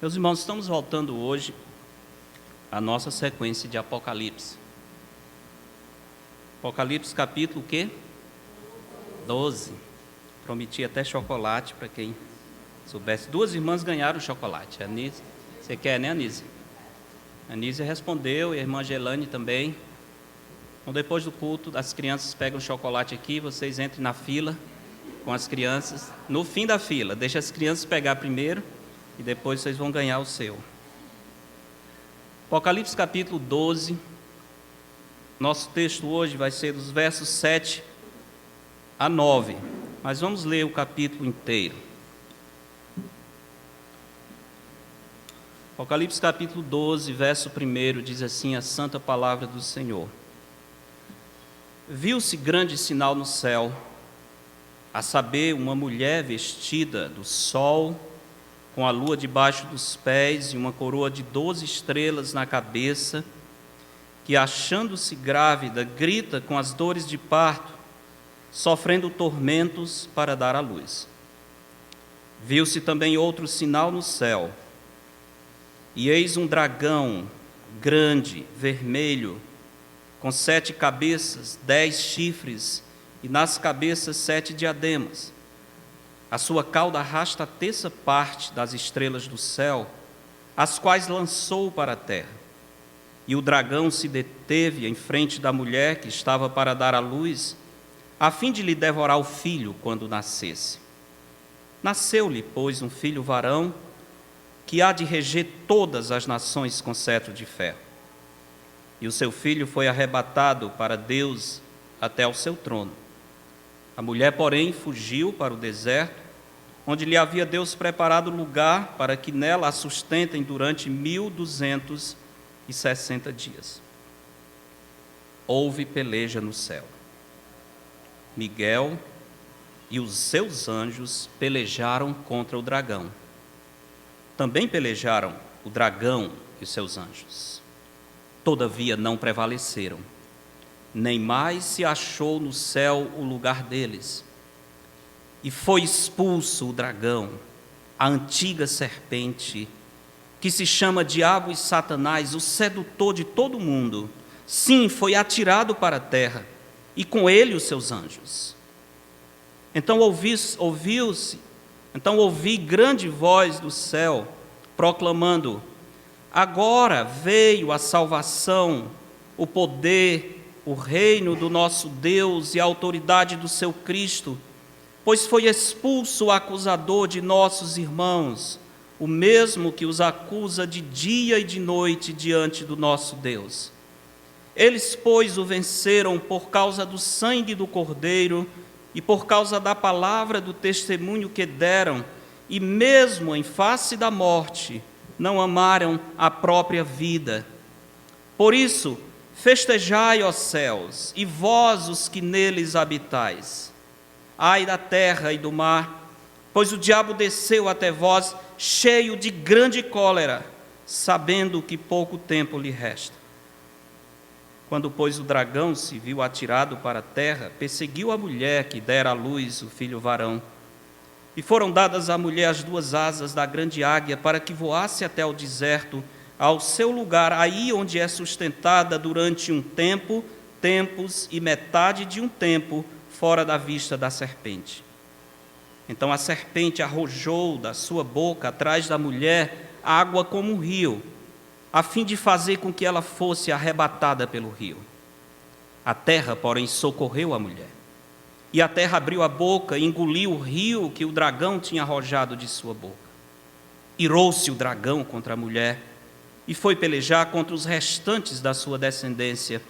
Meus irmãos, estamos voltando hoje à nossa sequência de Apocalipse. Apocalipse capítulo o quê? 12. Prometi até chocolate para quem soubesse. Duas irmãs ganharam chocolate. Anísia, você quer, né, Anísia? Anísia respondeu e a irmã Gelane também. Então, depois do culto, as crianças pegam o chocolate aqui, vocês entrem na fila com as crianças. No fim da fila, deixa as crianças pegar primeiro e depois vocês vão ganhar o seu. Apocalipse capítulo 12. Nosso texto hoje vai ser dos versos 7 a 9. Mas vamos ler o capítulo inteiro. Apocalipse capítulo 12, verso 1, diz assim a santa palavra do Senhor. Viu-se grande sinal no céu, a saber, uma mulher vestida do sol, com a lua debaixo dos pés e uma coroa de 12 estrelas na cabeça, que, achando-se grávida, grita com as dores de parto, sofrendo tormentos para dar à luz. Viu-se também outro sinal no céu, e eis um dragão grande, vermelho, com 7 cabeças, 10 chifres, e nas cabeças 7 diademas. A sua cauda arrasta a terça parte das estrelas do céu, as quais lançou para a terra. E o dragão se deteve em frente da mulher que estava para dar à luz, a fim de lhe devorar o filho quando nascesse. Nasceu-lhe, pois, um filho varão, que há de reger todas as nações com cetro de ferro. E o seu filho foi arrebatado para Deus até ao seu trono. A mulher, porém, fugiu para o deserto, onde lhe havia Deus preparado lugar para que nela a sustentem durante 1260 dias. Houve peleja no céu. Miguel e os seus anjos pelejaram contra o dragão. Também pelejaram o dragão e os seus anjos. Todavia não prevaleceram, nem mais se achou no céu o lugar deles. E foi expulso o dragão, a antiga serpente, que se chama Diabo e Satanás, o sedutor de todo o mundo. Sim, foi atirado para a terra, e com ele os seus anjos. Então ouvi grande voz do céu, proclamando: agora veio a salvação, o poder, o reino do nosso Deus e a autoridade do seu Cristo, pois foi expulso o acusador de nossos irmãos, o mesmo que os acusa de dia e de noite diante do nosso Deus. Eles, pois, o venceram por causa do sangue do Cordeiro e por causa da palavra do testemunho que deram, e mesmo em face da morte, não amaram a própria vida. Por isso, festejai, ó céus, e vós os que neles habitais. Ai da terra e do mar, pois o diabo desceu até vós, cheio de grande cólera, sabendo que pouco tempo lhe resta. Quando, pois, o dragão se viu atirado para a terra, perseguiu a mulher que dera à luz o filho varão. E foram dadas à mulher as 2 asas da grande águia, para que voasse até o deserto, ao seu lugar, aí onde é sustentada durante um tempo, tempos e metade de um tempo, fora da vista da serpente. Então a serpente arrojou da sua boca, atrás da mulher, água como um rio, a fim de fazer com que ela fosse arrebatada pelo rio. A terra, porém, socorreu a mulher. E a terra abriu a boca e engoliu o rio que o dragão tinha arrojado de sua boca. Irou-se o dragão contra a mulher, e foi pelejar contra os restantes da sua descendência,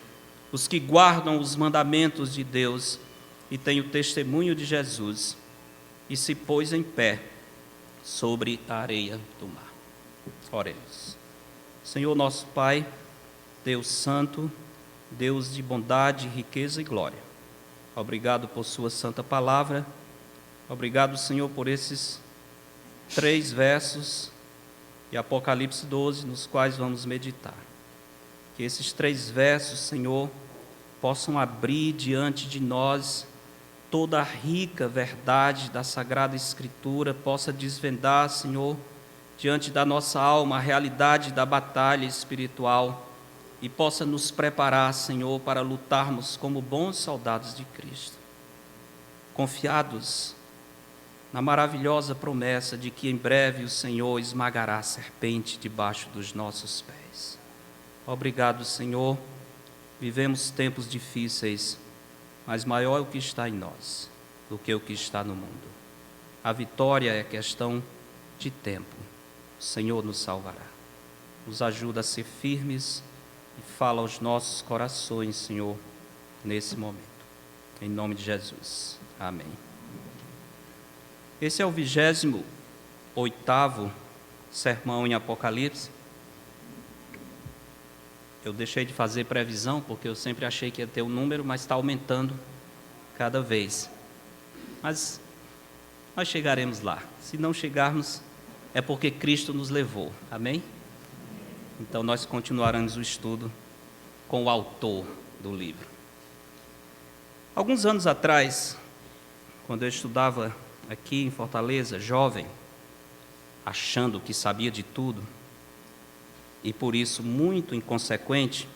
os que guardam os mandamentos de Deus e têm o testemunho de Jesus, e se pôs em pé sobre a areia do mar. Oremos. Senhor nosso Pai, Deus Santo, Deus de bondade, riqueza e glória, obrigado por sua santa palavra, obrigado, Senhor, por esses 3 versos e Apocalipse 12, nos quais vamos meditar. Que esses 3 versos, Senhor, possam abrir diante de nós toda a rica verdade da Sagrada Escritura, possa desvendar, Senhor, diante da nossa alma a realidade da batalha espiritual e possa nos preparar, Senhor, para lutarmos como bons soldados de Cristo, confiados na maravilhosa promessa de que em breve o Senhor esmagará a serpente debaixo dos nossos pés. Obrigado, Senhor. Vivemos tempos difíceis, mas maior é o que está em nós do que o que está no mundo. A vitória é questão de tempo. O Senhor nos salvará. Nos ajuda a ser firmes e fala aos nossos corações, Senhor, nesse momento. Em nome de Jesus. Amém. Esse é o 28º sermão em Apocalipse. Eu deixei de fazer previsão, porque eu sempre achei que ia ter um número, mas está aumentando cada vez. Mas nós chegaremos lá. Se não chegarmos, é porque Cristo nos levou. Amém? Então nós continuaremos o estudo com o autor do livro. Alguns anos atrás, quando eu estudava aqui em Fortaleza, jovem, achando que sabia de tudo, e por isso muito inconsequente,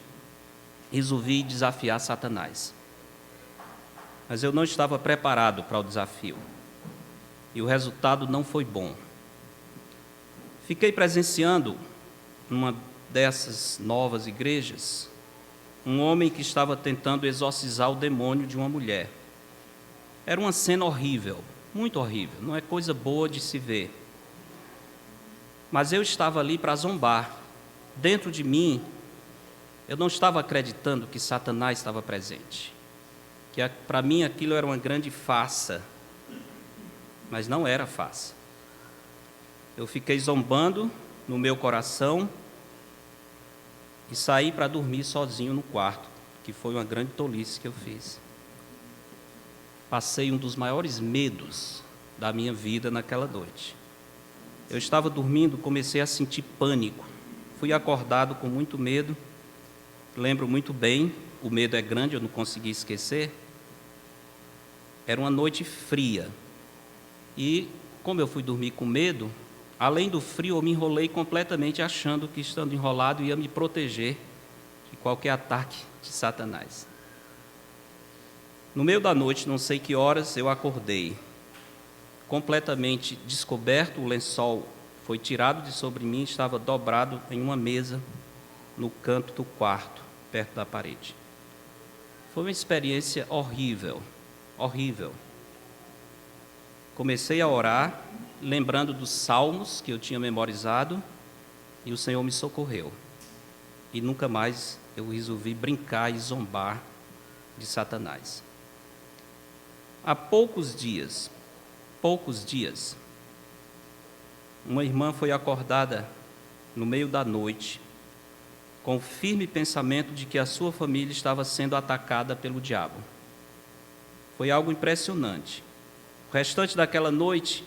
resolvi desafiar Satanás. Mas eu não estava preparado para o desafio, e o resultado não foi bom. Fiquei presenciando, numa dessas novas igrejas, um homem que estava tentando exorcizar o demônio de uma mulher. Era uma cena horrível, muito horrível, não é coisa boa de se ver. Mas eu estava ali para zombar. Dentro de mim, eu não estava acreditando que Satanás estava presente. Que para mim aquilo era uma grande farsa, mas não era farsa. Eu fiquei zombando no meu coração e saí para dormir sozinho no quarto, que foi uma grande tolice que eu fiz. Passei um dos maiores medos da minha vida naquela noite. Eu estava dormindo, comecei a sentir pânico. Fui acordado com muito medo. Lembro muito bem, o medo é grande, eu não consegui esquecer. Era uma noite fria. E, como eu fui dormir com medo, além do frio, eu me enrolei completamente, achando que, estando enrolado, ia me proteger de qualquer ataque de Satanás. No meio da noite, não sei que horas, eu acordei. Completamente descoberto, o lençol foi tirado de sobre mim, estava dobrado em uma mesa no canto do quarto, perto da parede. Foi uma experiência horrível, horrível. Comecei a orar, lembrando dos salmos que eu tinha memorizado, e o Senhor me socorreu. E nunca mais eu resolvi brincar e zombar de Satanás. Há poucos dias, uma irmã foi acordada no meio da noite, com o firme pensamento de que a sua família estava sendo atacada pelo diabo. Foi algo impressionante. O restante daquela noite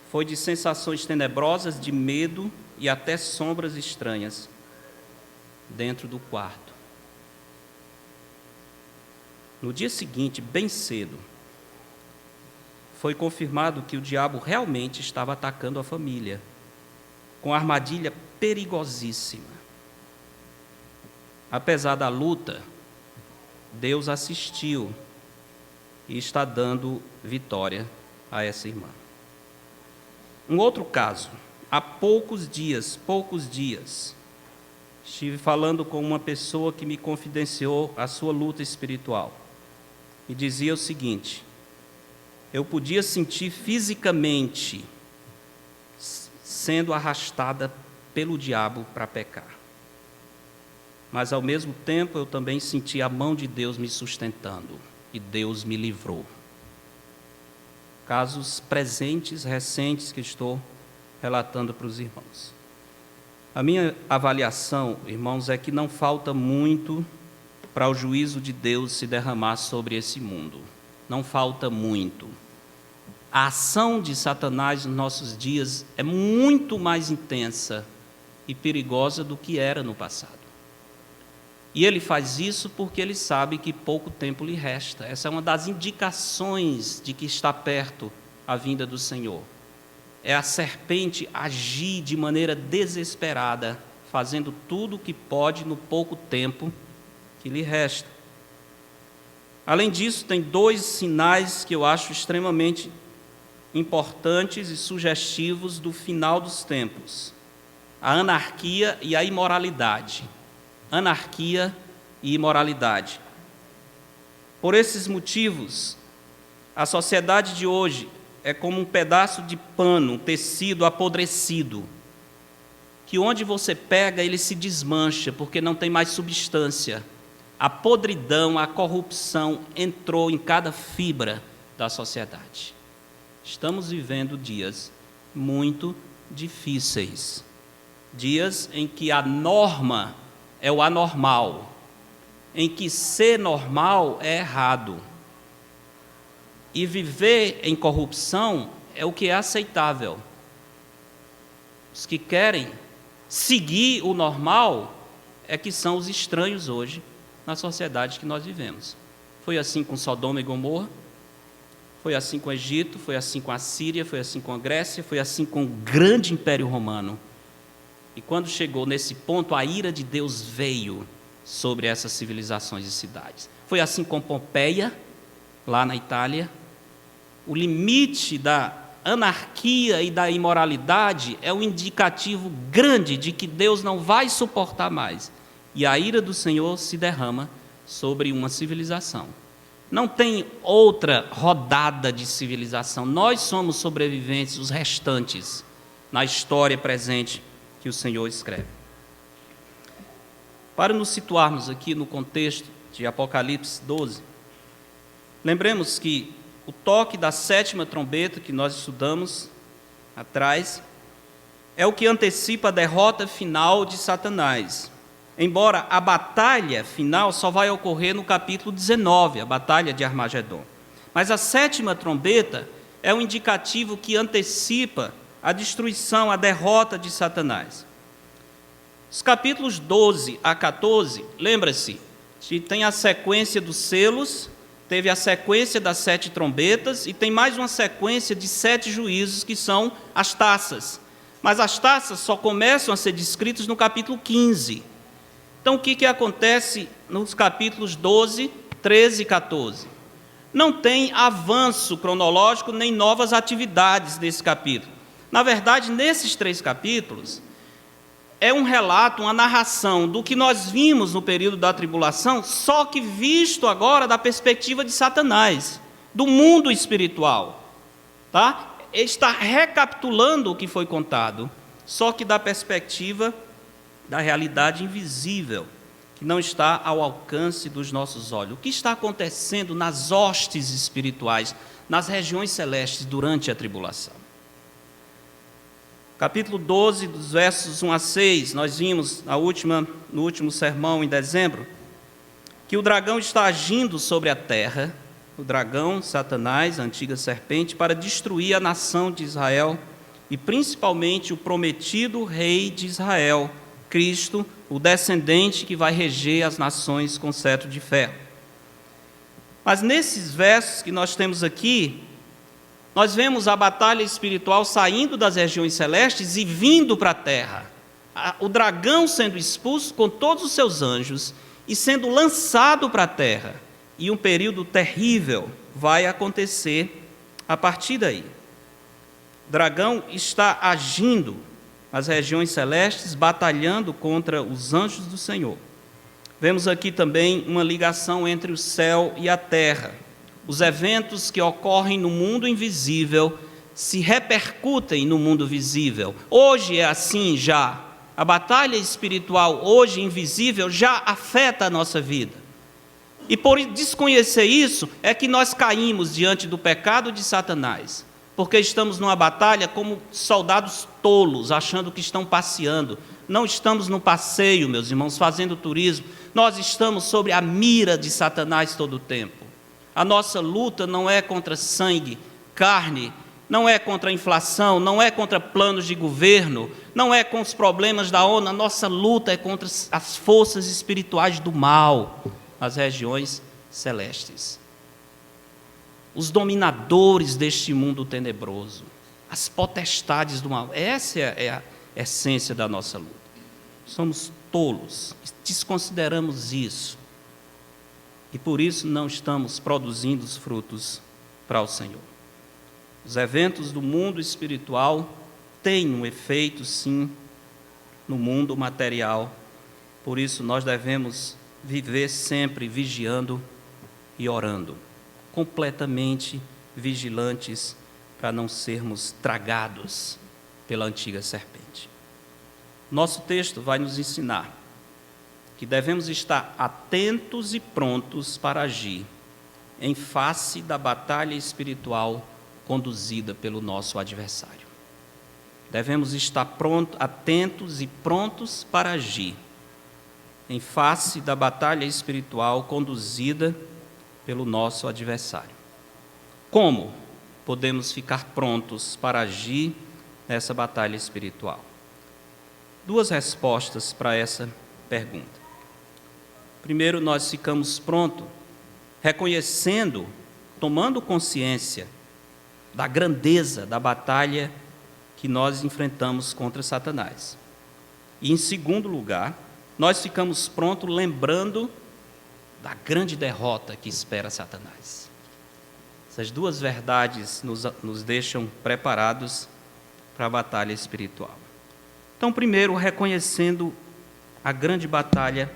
foi de sensações tenebrosas, de medo e até sombras estranhas dentro do quarto. No dia seguinte, bem cedo, foi confirmado que o diabo realmente estava atacando a família, com armadilha perigosíssima. Apesar da luta, Deus assistiu e está dando vitória a essa irmã. Um outro caso, há poucos dias, estive falando com uma pessoa que me confidenciou a sua luta espiritual e dizia o seguinte: eu podia sentir fisicamente sendo arrastada pelo diabo para pecar. Mas, ao mesmo tempo, eu também senti a mão de Deus me sustentando, e Deus me livrou. Casos presentes, recentes, que estou relatando para os irmãos. A minha avaliação, irmãos, é que não falta muito para o juízo de Deus se derramar sobre esse mundo. Não falta muito. A ação de Satanás nos nossos dias é muito mais intensa e perigosa do que era no passado. E ele faz isso porque ele sabe que pouco tempo lhe resta. Essa é uma das indicações de que está perto a vinda do Senhor. é a serpente agir de maneira desesperada, fazendo tudo o que pode no pouco tempo que lhe resta. Além disso, tem 2 sinais que eu acho extremamente importantes e sugestivos do final dos tempos: a anarquia e a imoralidade. Anarquia e imoralidade. Por esses motivos, a sociedade de hoje é como um pedaço de pano, um tecido apodrecido, que onde você pega ele se desmancha, porque não tem mais substância. A podridão, a corrupção entrou em cada fibra da sociedade. Estamos vivendo dias muito difíceis, dias em que a norma é o anormal, em que ser normal é errado, e viver em corrupção é o que é aceitável. Os que querem seguir o normal é que são os estranhos hoje na sociedade que nós vivemos. Foi assim com Sodoma e Gomorra, foi assim com o Egito, foi assim com a Síria, foi assim com a Grécia, foi assim com o grande Império Romano. E quando chegou nesse ponto, a ira de Deus veio sobre essas civilizações e cidades. Foi assim com Pompeia, lá na Itália. O limite da anarquia e da imoralidade é um indicativo grande de que Deus não vai suportar mais. E a ira do Senhor se derrama sobre uma civilização. Não tem outra rodada de civilização. Nós somos sobreviventes, os restantes, na história presente que o Senhor escreve. Para nos situarmos aqui no contexto de Apocalipse 12, lembremos que o toque da 7ª trombeta, que nós estudamos atrás, é o que antecipa a derrota final de Satanás. Embora a batalha final só vai ocorrer no capítulo 19, a batalha de Armagedon. Mas a 7ª trombeta é um indicativo que antecipa a destruição, a derrota de Satanás. Os capítulos 12 a 14, lembra-se, tem a sequência dos selos, teve a sequência das 7 trombetas e tem mais uma sequência de 7 juízos, que são as taças. Mas as taças só começam a ser descritas no capítulo 15. Então, o que acontece nos capítulos 12, 13 e 14? Não tem avanço cronológico nem novas atividades nesse capítulo. Na verdade, nesses 3 capítulos, é um relato, uma narração do que nós vimos no período da tribulação, só que visto agora da perspectiva de Satanás, do mundo espiritual. Tá? Ele está recapitulando o que foi contado, só que da perspectiva da realidade invisível, que não está ao alcance dos nossos olhos. O que está acontecendo nas hostes espirituais, nas regiões celestes durante a tribulação? Capítulo 12, dos versos 1 a 6, nós vimos no último sermão em dezembro, que o dragão está agindo sobre a terra, o dragão, Satanás, a antiga serpente, para destruir a nação de Israel e principalmente o prometido rei de Israel, Cristo, o descendente que vai reger as nações com cetro de ferro. Mas nesses versos que nós temos aqui, nós vemos a batalha espiritual saindo das regiões celestes e vindo para a terra. O dragão sendo expulso com todos os seus anjos e sendo lançado para a terra. E um período terrível vai acontecer a partir daí. O dragão está agindo nas regiões celestes, batalhando contra os anjos do Senhor. Vemos aqui também uma ligação entre o céu e a terra. Os eventos que ocorrem no mundo invisível se repercutem no mundo visível. Hoje é assim já. A batalha espiritual, hoje invisível, já afeta a nossa vida. E por desconhecer isso, é que nós caímos diante do pecado de Satanás. Porque estamos numa batalha como soldados tolos, achando que estão passeando. Não estamos no passeio, meus irmãos, fazendo turismo. Nós estamos sobre a mira de Satanás todo o tempo. A nossa luta não é contra sangue, carne, não é contra a inflação, não é contra planos de governo, não é com os problemas da ONU. A nossa luta é contra as forças espirituais do mal, as regiões celestes. Os dominadores deste mundo tenebroso, as potestades do mal. Essa é a essência da nossa luta. Somos tolos, desconsideramos isso. E por isso não estamos produzindo os frutos para o Senhor. Os eventos do mundo espiritual têm um efeito, sim, no mundo material. Por isso nós devemos viver sempre vigiando e orando, completamente vigilantes para não sermos tragados pela antiga serpente. Nosso texto vai nos ensinar que devemos estar atentos e prontos para agir em face da batalha espiritual conduzida pelo nosso adversário. Devemos estar atentos e prontos para agir em face da batalha espiritual conduzida pelo nosso adversário. Como podemos ficar prontos para agir nessa batalha espiritual? Duas respostas para essa pergunta. Primeiro, nós ficamos prontos, reconhecendo, tomando consciência da grandeza da batalha que nós enfrentamos contra Satanás. E, em segundo lugar, nós ficamos prontos lembrando da grande derrota que espera Satanás. Essas duas verdades nos deixam preparados para a batalha espiritual. Então, primeiro, reconhecendo a grande batalha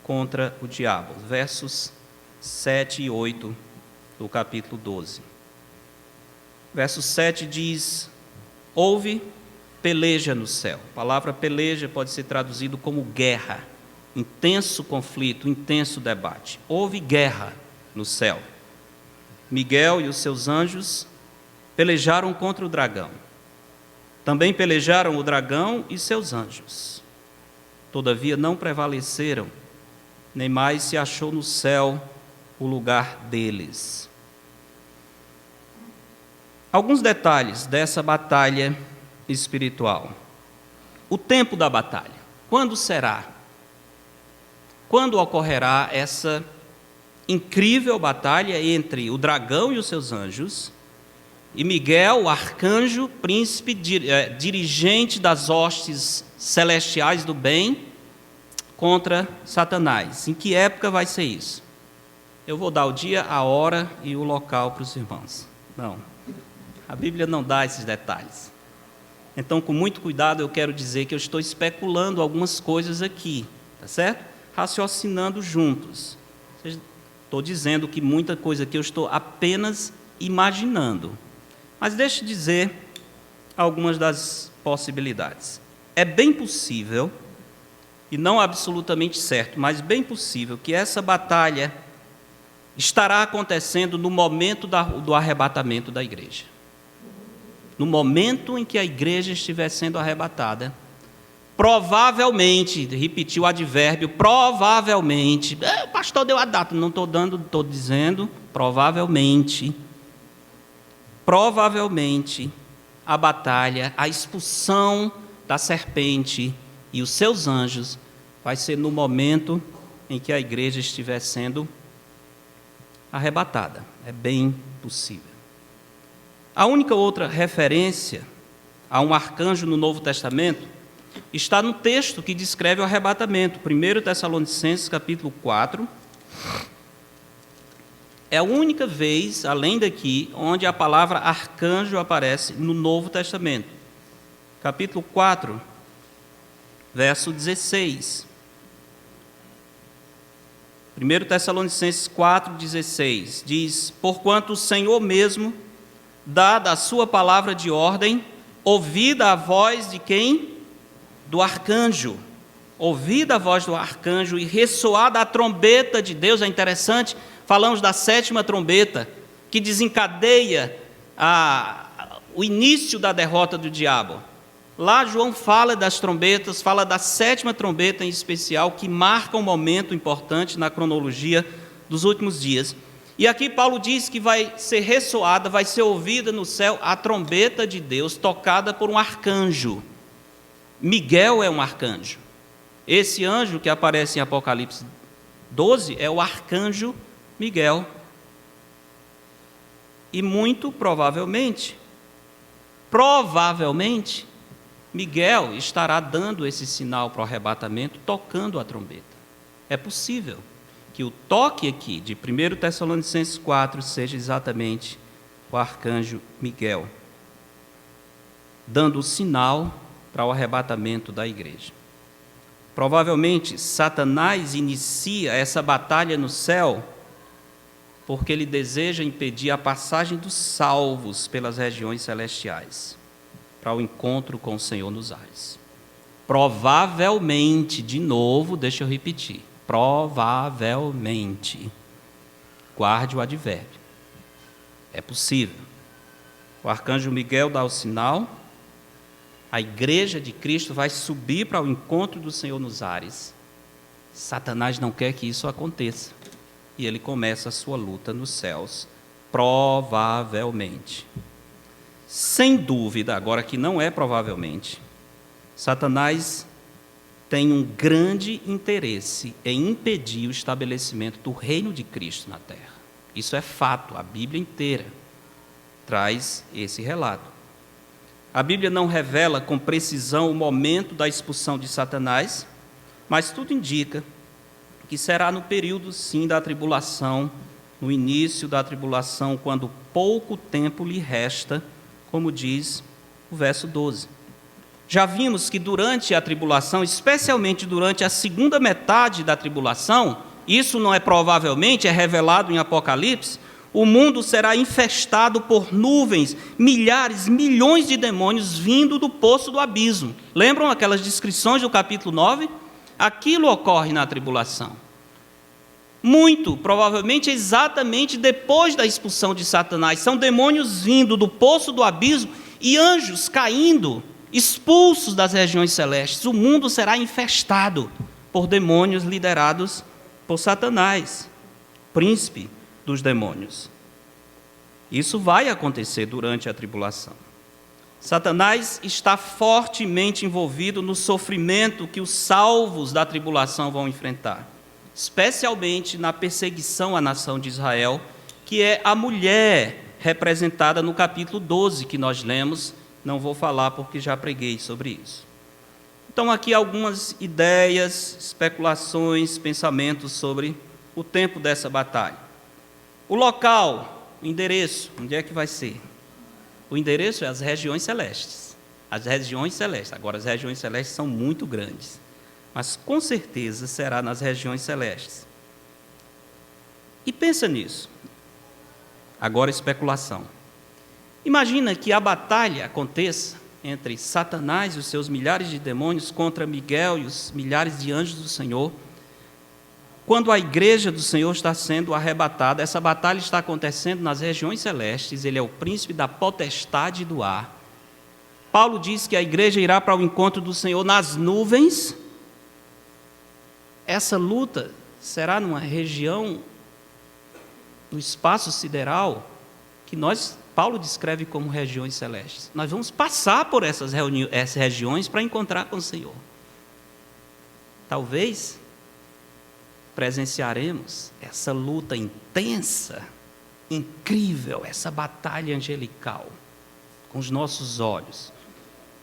contra o diabo, versos 7 e 8 do capítulo 12. Verso 7 diz: houve peleja no céu. A palavra peleja pode ser traduzido como guerra, intenso conflito, intenso debate. Houve guerra no céu. Miguel e os seus anjos pelejaram contra o dragão. Também pelejaram o dragão e seus anjos. Todavia não prevaleceram, nem mais se achou no céu o lugar deles. Alguns detalhes dessa batalha espiritual. O tempo da batalha. Quando será? Quando ocorrerá essa incrível batalha entre o dragão e os seus anjos e Miguel, o arcanjo, príncipe, dirigente das hostes celestiais do bem, contra Satanás? Em que época vai ser isso? Eu vou dar o dia, a hora e o local para os irmãos. Não, a Bíblia não dá esses detalhes. Então, com muito cuidado, eu quero dizer que eu estou especulando algumas coisas aqui, tá certo? Raciocinando juntos. Estou dizendo que muita coisa aqui eu estou apenas imaginando. Mas deixe eu dizer algumas das possibilidades. É bem possível, e não absolutamente certo, mas bem possível que essa batalha estará acontecendo no momento do arrebatamento da igreja. No momento em que a igreja estiver sendo arrebatada, provavelmente, repetiu o advérbio, provavelmente, o pastor deu a data, não estou dizendo, provavelmente, a batalha, a expulsão da serpente e os seus anjos vai ser no momento em que a igreja estiver sendo arrebatada. É bem possível. A única outra referência a um arcanjo no Novo Testamento está no texto que descreve o arrebatamento, 1 Tessalonicenses capítulo 4. É a única vez, além daqui, onde a palavra arcanjo aparece no Novo Testamento. Capítulo 4, verso 16. 1 Tessalonicenses 4,16 diz: porquanto o Senhor mesmo, dada a sua palavra de ordem, ouvida a voz de quem? Do arcanjo. Ouvida a voz do arcanjo e ressoada a trombeta de Deus. É interessante, falamos da sétima trombeta, que desencadeia o início da derrota do diabo. Lá João fala das trombetas, fala da sétima trombeta em especial, que marca um momento importante na cronologia dos últimos dias. E aqui Paulo diz que vai ser ressoada, vai ser ouvida no céu a trombeta de Deus, tocada por um arcanjo. Miguel é um arcanjo. Esse anjo que aparece em Apocalipse 12 é o arcanjo Miguel. E muito provavelmente, provavelmente, Miguel estará dando esse sinal para o arrebatamento, tocando a trombeta. É possível que o toque aqui de 1 Tessalonicenses 4 seja exatamente o arcanjo Miguel, dando o sinal para o arrebatamento da igreja. Provavelmente, Satanás inicia essa batalha no céu porque ele deseja impedir a passagem dos salvos pelas regiões celestiais para o encontro com o Senhor nos ares. Provavelmente, de novo, deixa eu repetir, provavelmente, guarde o advérbio, é possível. O arcanjo Miguel dá o sinal, a igreja de Cristo vai subir para o encontro do Senhor nos ares. Satanás não quer que isso aconteça. E ele começa a sua luta nos céus, provavelmente. Sem dúvida, agora que não é provavelmente, Satanás tem um grande interesse em impedir o estabelecimento do reino de Cristo na terra. Isso é fato, a Bíblia inteira traz esse relato. A Bíblia não revela com precisão o momento da expulsão de Satanás, mas tudo indica que será no período, sim, da tribulação, no início da tribulação, quando pouco tempo lhe resta, como diz o verso 12. Já vimos que durante a tribulação, especialmente durante a segunda metade da tribulação, isso não é provavelmente, é revelado em Apocalipse, o mundo será infestado por nuvens, milhares, milhões de demônios vindo do poço do abismo. Lembram aquelas descrições do capítulo 9? Aquilo ocorre na tribulação. Muito, provavelmente, exatamente depois da expulsão de Satanás. São demônios vindo do poço do abismo e anjos caindo, expulsos das regiões celestes. O mundo será infestado por demônios liderados por Satanás, príncipe dos demônios. Isso vai acontecer durante a tribulação. Satanás está fortemente envolvido no sofrimento que os salvos da tribulação vão enfrentar, especialmente na perseguição à nação de Israel, que é a mulher representada no capítulo 12 que nós lemos. Não vou falar porque já preguei sobre isso. Então, aqui algumas ideias, especulações, pensamentos sobre o tempo dessa batalha. O local, o endereço, onde é que vai ser? O endereço é as regiões celestes. As regiões celestes. Agora, as regiões celestes são muito grandes, mas com certeza será nas regiões celestes. E pensa nisso. Agora, especulação. Imagina que a batalha aconteça entre Satanás e os seus milhares de demônios contra Miguel e os milhares de anjos do Senhor. Quando a igreja do Senhor está sendo arrebatada, essa batalha está acontecendo nas regiões celestes, ele é o príncipe da potestade do ar. Paulo diz que a igreja irá para o encontro do Senhor nas nuvens. Essa luta será numa região, no espaço sideral, que Paulo descreve como regiões celestes. Nós vamos passar por essas regiões para encontrar com o Senhor. Talvez presenciaremos essa luta intensa, incrível, essa batalha angelical, com os nossos olhos.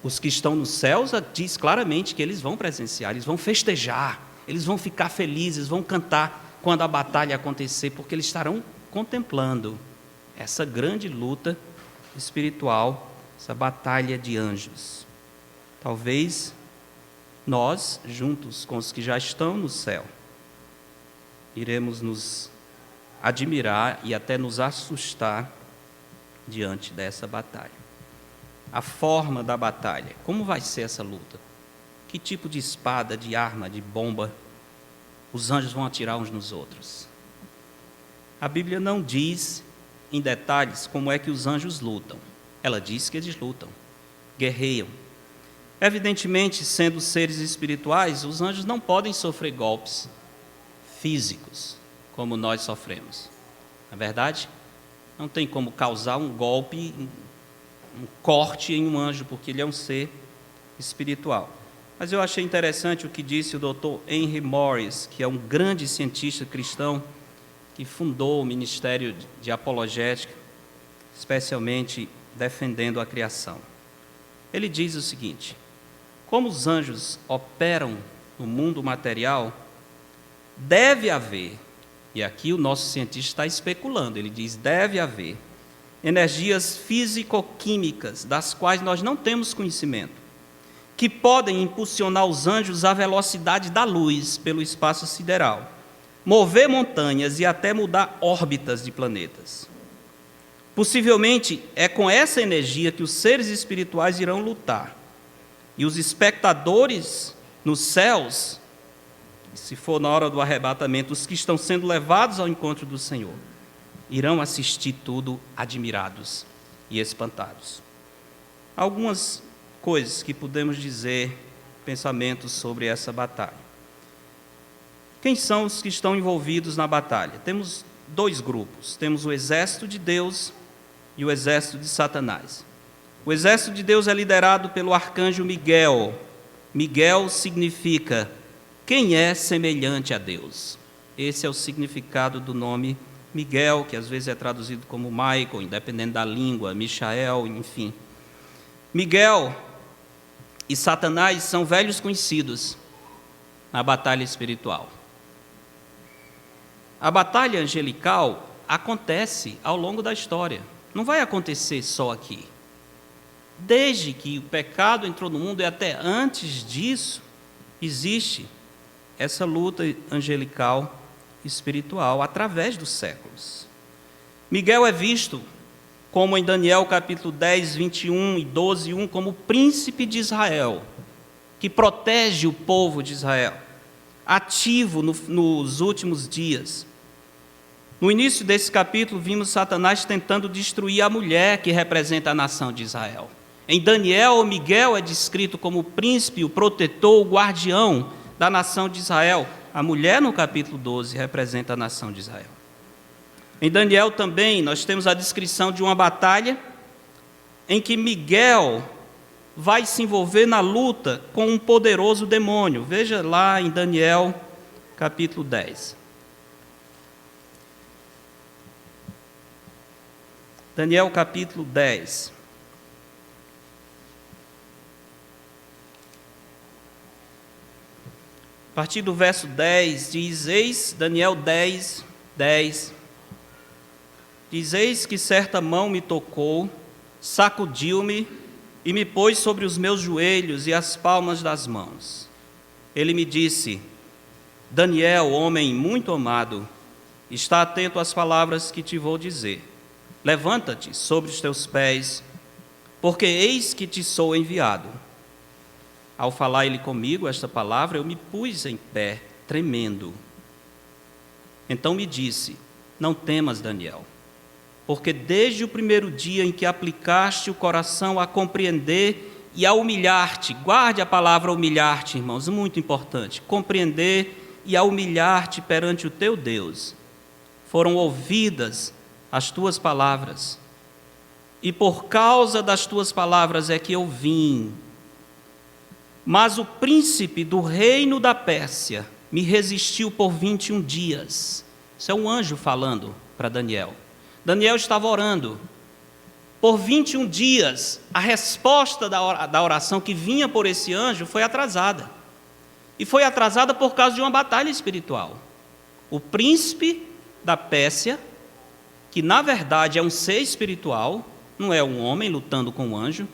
Os que estão nos céus diz claramente que eles vão presenciar, eles vão festejar, eles vão ficar felizes, vão cantar quando a batalha acontecer, porque eles estarão contemplando essa grande luta espiritual, essa batalha de anjos. Talvez nós, juntos com os que já estão no céu, iremos nos admirar e até nos assustar diante dessa batalha. A forma da batalha, como vai ser essa luta? Que tipo de espada, de arma, de bomba os anjos vão atirar uns nos outros? A Bíblia não diz em detalhes como é que os anjos lutam. Ela diz que eles lutam, guerreiam. Evidentemente, sendo seres espirituais, os anjos não podem sofrer golpes físicos, como nós sofremos. Na verdade, não tem como causar um golpe, um corte em um anjo, porque ele é um ser espiritual. Mas eu achei interessante o que disse o Dr. Henry Morris, que é um grande cientista cristão, que fundou o Ministério de Apologética, especialmente defendendo a criação. Ele diz o seguinte: como os anjos operam no mundo material, deve haver, e aqui o nosso cientista está especulando, ele diz: deve haver energias físico-químicas das quais nós não temos conhecimento, que podem impulsionar os anjos à velocidade da luz pelo espaço sideral, mover montanhas e até mudar órbitas de planetas. Possivelmente é com essa energia que os seres espirituais irão lutar, e os espectadores nos céus, se for na hora do arrebatamento, os que estão sendo levados ao encontro do Senhor, irão assistir tudo admirados e espantados. Algumas coisas que podemos dizer, pensamentos sobre essa batalha. Quem são os que estão envolvidos na batalha? Temos dois grupos. Temos o exército de Deus e o exército de Satanás. O exército de Deus é liderado pelo arcanjo Miguel. Miguel significa quem é semelhante a Deus. Esse é o significado do nome Miguel, que às vezes é traduzido como Michael, independente da língua, Michael, enfim. Miguel e Satanás são velhos conhecidos na batalha espiritual. A batalha angelical acontece ao longo da história. Não vai acontecer só aqui. Desde que o pecado entrou no mundo e até antes disso, existe essa luta angelical espiritual através dos séculos. Miguel é visto como em Daniel capítulo 10, 21 e 12, 1, como príncipe de Israel, que protege o povo de Israel, ativo nos últimos dias. No início desse capítulo, vimos Satanás tentando destruir a mulher que representa a nação de Israel. Em Daniel, Miguel é descrito como o príncipe, o protetor, o guardião da nação de Israel. A mulher, no capítulo 12, representa a nação de Israel. Em Daniel também, nós temos a descrição de uma batalha em que Miguel vai se envolver na luta com um poderoso demônio. Veja lá em Daniel, capítulo 10. Daniel, capítulo 10. A partir do verso 10, diz, eis, Daniel 10, 10, diz, eis que certa mão me tocou, sacudiu-me e me pôs sobre os meus joelhos e as palmas das mãos. Ele me disse, Daniel, homem muito amado, está atento às palavras que te vou dizer. Levanta-te sobre os teus pés, porque eis que te sou enviado. Ao falar ele comigo esta palavra, eu me pus em pé, tremendo. Então me disse, não temas, Daniel, porque desde o primeiro dia em que aplicaste o coração a compreender e a humilhar-te, guarde a palavra humilhar-te, irmãos, muito importante, compreender e a humilhar-te perante o teu Deus, foram ouvidas as tuas palavras, e por causa das tuas palavras é que eu vim. Mas o príncipe do reino da Pérsia me resistiu por 21 dias. Isso é um anjo falando para Daniel. Daniel estava orando. Por 21 dias, a resposta da oração que vinha por esse anjo foi atrasada. E foi atrasada por causa de uma batalha espiritual. O príncipe da Pérsia, que na verdade é um ser espiritual, não é um homem lutando com um anjo,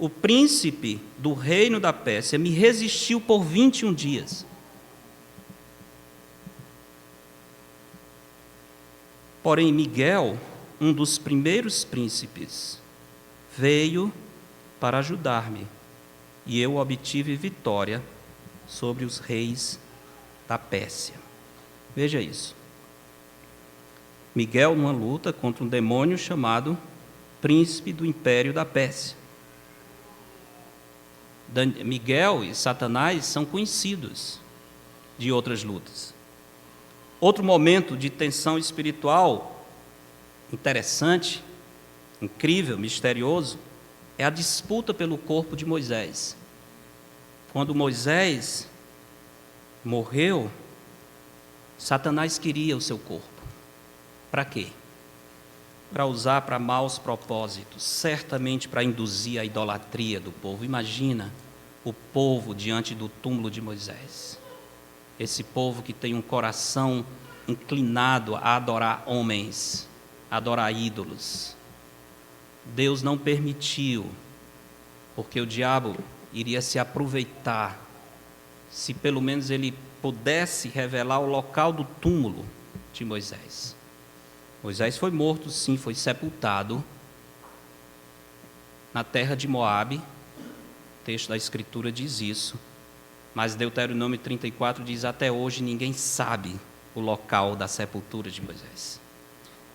o príncipe do reino da Pérsia me resistiu por 21 dias. Porém, Miguel, um dos primeiros príncipes, veio para ajudar-me, e eu obtive vitória sobre os reis da Pérsia. Veja isso. Miguel numa luta contra um demônio chamado príncipe do império da Pérsia. Miguel e Satanás são conhecidos de outras lutas. Outro momento de tensão espiritual interessante, incrível, misterioso, é a disputa pelo corpo de Moisés. Quando Moisés morreu, Satanás queria o seu corpo. Para quê? para usar para maus propósitos, certamente para induzir a idolatria do povo. Imagina o povo diante do túmulo de Moisés. Esse povo que tem um coração inclinado a adorar homens, a adorar ídolos. Deus não permitiu, porque o diabo iria se aproveitar, se pelo menos ele pudesse revelar o local do túmulo de Moisés. Moisés foi morto, sim, foi sepultado na terra de Moabe. O texto da Escritura diz isso. Mas Deuteronômio 34 diz: até hoje ninguém sabe o local da sepultura de Moisés.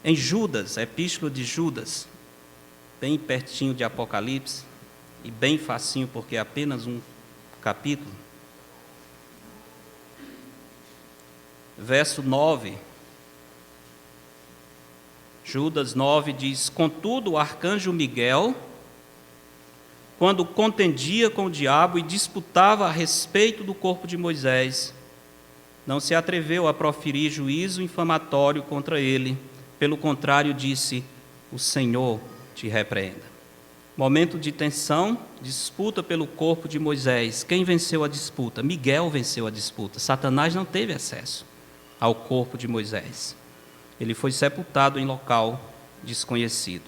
Em Judas, a epístola de Judas, bem pertinho de Apocalipse, e bem facinho porque é apenas um capítulo, verso 9, Judas 9 diz: contudo o arcanjo Miguel, quando contendia com o diabo e disputava a respeito do corpo de Moisés, não se atreveu a proferir juízo infamatório contra ele. Pelo contrário, disse: o Senhor te repreenda. Momento de tensão, disputa pelo corpo de Moisés. Quem venceu a disputa? Miguel venceu a disputa. Satanás não teve acesso ao corpo de Moisés. Ele foi sepultado em local desconhecido.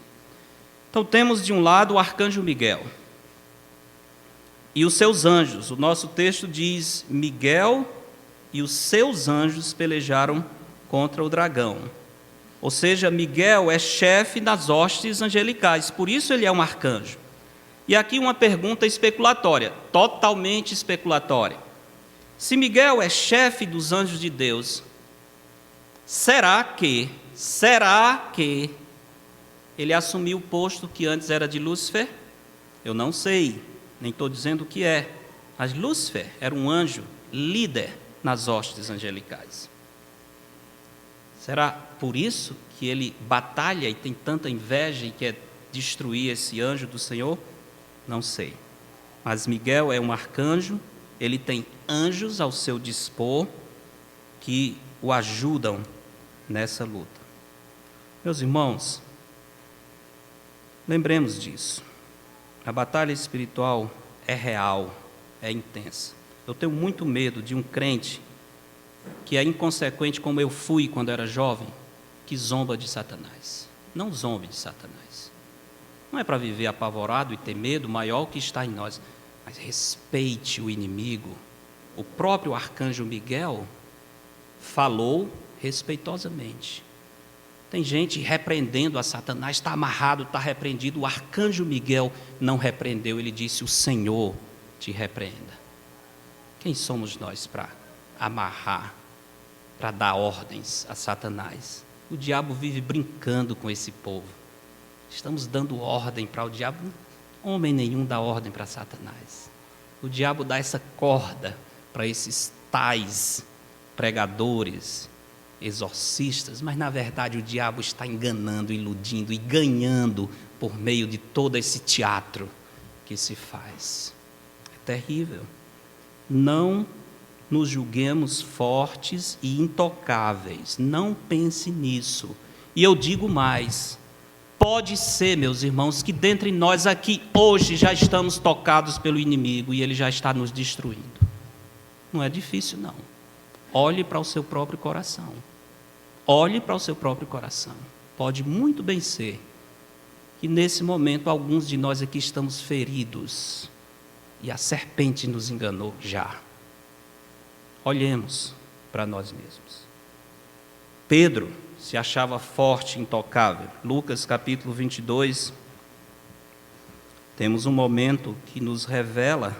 Então temos de um lado o arcanjo Miguel e os seus anjos. O nosso texto diz: Miguel e os seus anjos pelejaram contra o dragão. Ou seja, Miguel é chefe das hostes angelicais, por isso ele é um arcanjo. E aqui uma pergunta especulatória, totalmente especulatória. Se Miguel é chefe dos anjos de Deus, será que ele assumiu o posto que antes era de Lúcifer? Eu não sei, nem estou dizendo o que é, mas Lúcifer era um anjo líder nas hostes angelicais. Será por isso que ele batalha e tem tanta inveja e quer destruir esse anjo do Senhor? Não sei. Mas Miguel é um arcanjo, ele tem anjos ao seu dispor que o ajudam nessa luta. Meus irmãos, lembremos disso. A batalha espiritual é real, é intensa. Eu tenho muito medo de um crente que é inconsequente como eu fui quando era jovem, que zomba de Satanás. Não zombe de Satanás. Não é para viver apavorado e ter medo maior que está em nós, mas respeite o inimigo. O próprio arcanjo Miguel falou respeitosamente. Tem gente repreendendo a Satanás, está amarrado, está repreendido. O arcanjo Miguel não repreendeu, ele disse: o Senhor te repreenda. Quem somos nós para amarrar, para dar ordens a Satanás? O diabo vive brincando com esse povo. Estamos dando ordem para o diabo. Homem nenhum dá ordem para Satanás. O diabo dá essa corda para esses tais pregadores, exorcistas, mas na verdade o diabo está enganando, iludindo e ganhando por meio de todo esse teatro que se faz. É terrível. Não nos julguemos fortes e intocáveis. Não pense nisso. E eu digo mais: pode ser, meus irmãos, que dentre nós aqui hoje já estamos tocados pelo inimigo e ele já está nos destruindo. Não é difícil, não. Olhe para o seu próprio coração. Olhe para o seu próprio coração. Pode muito bem ser que nesse momento alguns de nós aqui estamos feridos e a serpente nos enganou já. Olhemos para nós mesmos. Pedro se achava forte, intocável. Lucas capítulo 22, temos um momento que nos revela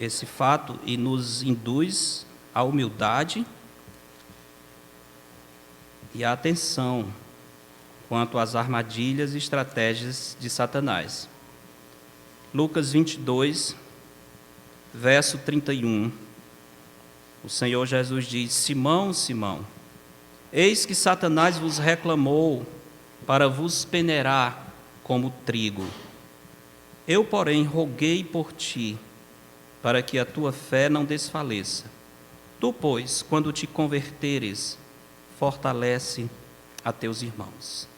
esse fato e nos induz à humildade e à atenção quanto às armadilhas e estratégias de Satanás. Lucas 22, verso 31, o Senhor Jesus diz: Simão, Simão, eis que Satanás vos reclamou para vos peneirar como trigo. Eu, porém, roguei por ti, para que a tua fé não desfaleça. Tu, pois, quando te converteres, fortalece a teus irmãos.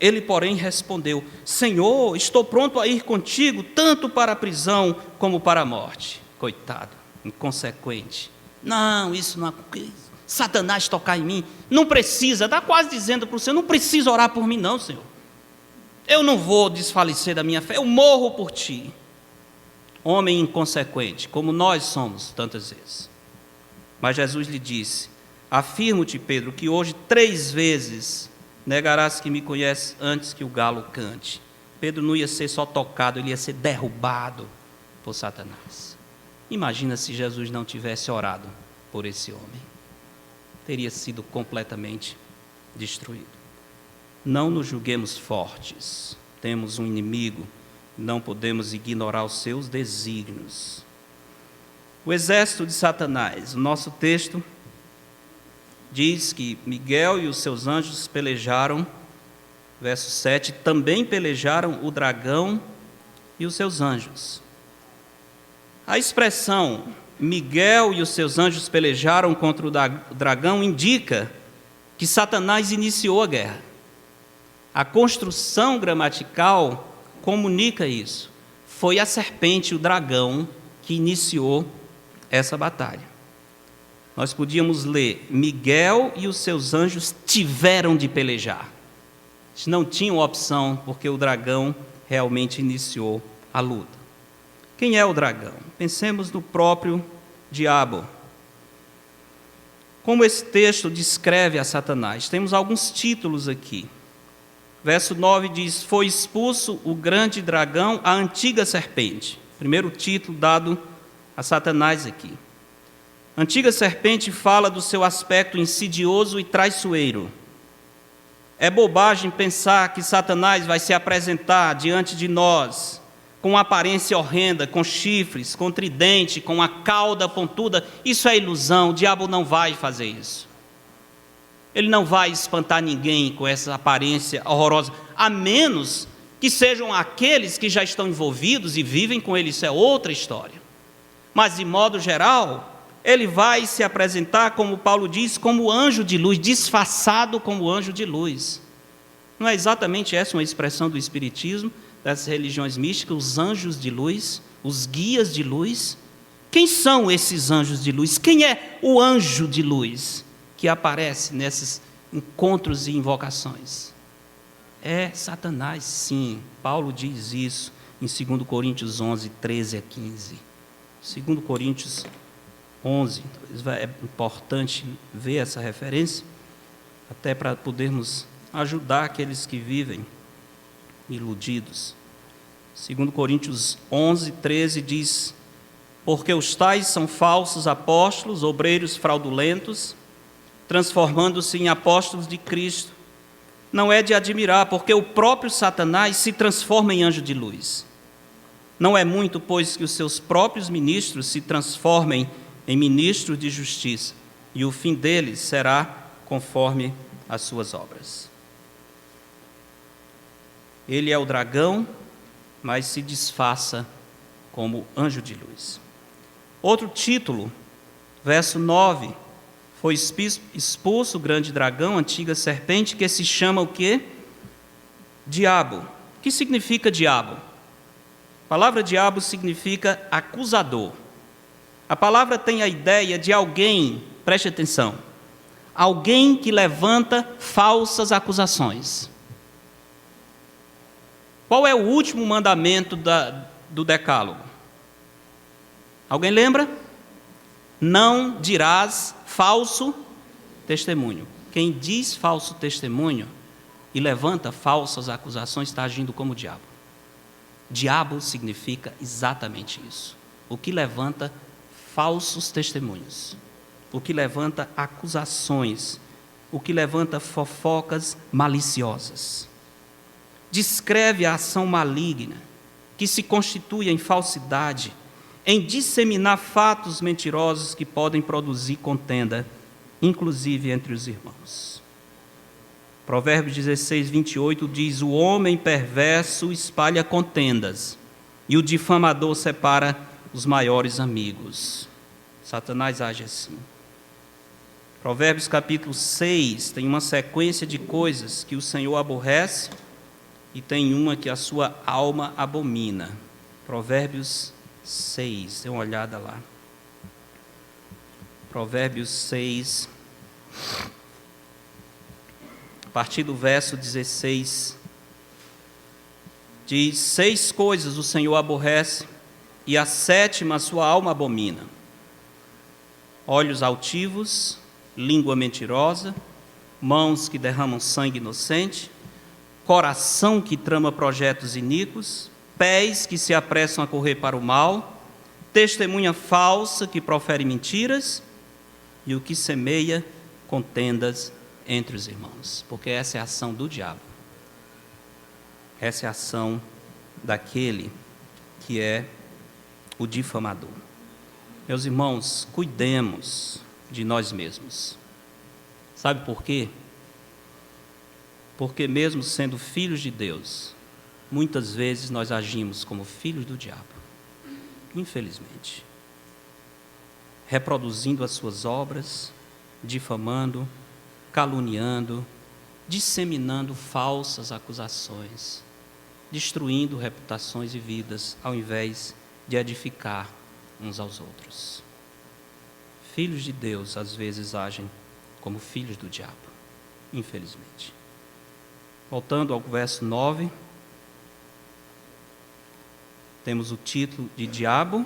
Ele, porém, respondeu: Senhor, estou pronto a ir contigo, tanto para a prisão como para a morte. Coitado, inconsequente. Não, isso não é... Satanás tocar em mim, não precisa, está quase dizendo para o Senhor, não precisa orar por mim não, Senhor. Eu não vou desfalecer da minha fé, eu morro por ti. Homem inconsequente, como nós somos tantas vezes. Mas Jesus lhe disse: afirmo-te, Pedro, que hoje 3 vezes negarás que me conheces antes que o galo cante. Pedro não ia ser só tocado, ele ia ser derrubado por Satanás. Imagina se Jesus não tivesse orado por esse homem. Teria sido completamente destruído. Não nos julguemos fortes. Temos um inimigo, não podemos ignorar os seus desígnios. O exército de Satanás. O nosso texto diz que Miguel e os seus anjos pelejaram, verso 7, também pelejaram o dragão e os seus anjos. A expressão Miguel e os seus anjos pelejaram contra o dragão indica que Satanás iniciou a guerra. A construção gramatical comunica isso. Foi a serpente, o dragão, que iniciou essa batalha. Nós podíamos ler: Miguel e os seus anjos tiveram de pelejar. Eles não tinham opção, porque o dragão realmente iniciou a luta. Quem é o dragão? Pensemos no próprio diabo. Como esse texto descreve a Satanás? Temos alguns títulos aqui. Verso 9 diz: foi expulso o grande dragão, a antiga serpente. Primeiro título dado a Satanás aqui. A antiga serpente fala do seu aspecto insidioso e traiçoeiro. É bobagem pensar que Satanás vai se apresentar diante de nós com uma aparência horrenda, com chifres, com tridente, com a cauda pontuda. Isso é ilusão, o diabo não vai fazer isso. Ele não vai espantar ninguém com essa aparência horrorosa, a menos que sejam aqueles que já estão envolvidos e vivem com ele, isso é outra história. Mas, de modo geral, ele vai se apresentar, como Paulo diz, como anjo de luz, disfarçado como anjo de luz. Não é exatamente essa uma expressão do Espiritismo, das religiões místicas, os anjos de luz, os guias de luz? Quem são esses anjos de luz? Quem é o anjo de luz que aparece nesses encontros e invocações? É Satanás, sim. Paulo diz isso em 2 Coríntios 11, 13 a 15. 2 Coríntios 11, é importante ver essa referência, até para podermos ajudar aqueles que vivem iludidos. 2 Coríntios 11, 13 diz: porque os tais são falsos apóstolos, obreiros fraudulentos, transformando-se em apóstolos de Cristo. Não é de admirar, porque o próprio Satanás se transforma em anjo de luz. Não é muito, pois, que os seus próprios ministros se transformem em ministros de justiça, e o fim deles será conforme as suas obras. Ele é o dragão, mas se disfarça como anjo de luz. Outro título, verso 9, foi expulso o grande dragão, antiga serpente, que se chama o quê? Diabo. O que significa diabo? A palavra diabo significa acusador. A palavra tem a ideia de alguém, preste atenção, alguém que levanta falsas acusações. Qual é o último mandamento do Decálogo? Alguém lembra? Não dirás falso testemunho. Quem diz falso testemunho e levanta falsas acusações está agindo como o diabo. Diabo significa exatamente isso. O que levanta falsos testemunhos, o que levanta acusações, o que levanta fofocas maliciosas. Descreve a ação maligna que se constitui em falsidade, em disseminar fatos mentirosos que podem produzir contenda, inclusive entre os irmãos. Provérbios 16, 28 diz: o homem perverso espalha contendas, e o difamador separa os maiores amigos. Satanás age assim. Provérbios capítulo 6 tem uma sequência de coisas que o Senhor aborrece e tem uma que a sua alma abomina. Provérbios 6, dê uma olhada lá. Provérbios 6, a partir do verso 16, diz: 6 coisas o Senhor aborrece, e a 7ª a sua alma abomina: olhos altivos, língua mentirosa, mãos que derramam sangue inocente, coração que trama projetos iníquos, pés que se apressam a correr para o mal, testemunha falsa que profere mentiras, e o que semeia contendas entre os irmãos. Porque essa é a ação do diabo. Essa é a ação daquele que é o difamador. Meus irmãos, cuidemos de nós mesmos. Sabe por quê? Porque mesmo sendo filhos de Deus, muitas vezes nós agimos como filhos do diabo. Infelizmente. Reproduzindo as suas obras, difamando, caluniando, disseminando falsas acusações, destruindo reputações e vidas, ao invés de edificar uns aos outros. Filhos de Deus, às vezes, agem como filhos do diabo, infelizmente. Voltando ao verso 9, temos o título de Diabo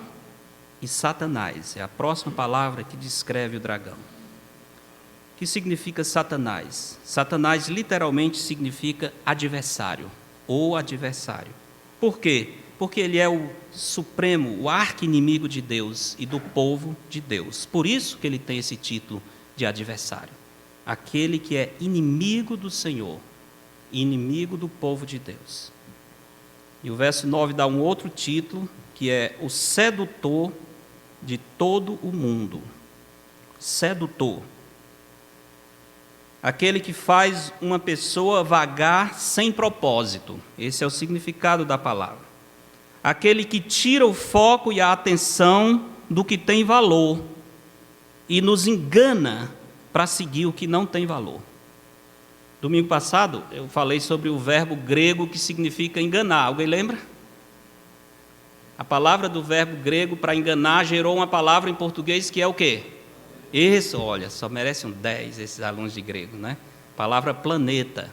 e Satanás. É a próxima palavra que descreve o dragão. O que significa Satanás? Satanás literalmente significa adversário, ou adversário. Por quê? Porque ele é o supremo, o arqui-inimigo de Deus e do povo de Deus. Por isso que ele tem esse título de adversário. Aquele que é inimigo do Senhor, inimigo do povo de Deus. E o verso 9 dá um outro título, que é o sedutor de todo o mundo. Sedutor. Aquele que faz uma pessoa vagar sem propósito. Esse é o significado da palavra. Aquele que tira o foco e a atenção do que tem valor e nos engana para seguir o que não tem valor. Domingo passado eu falei sobre o verbo grego que significa enganar. Alguém lembra? A palavra do verbo grego para enganar gerou uma palavra em português que é o quê? Isso, olha, só merecem 10 esses alunos de grego, né? Palavra planeta.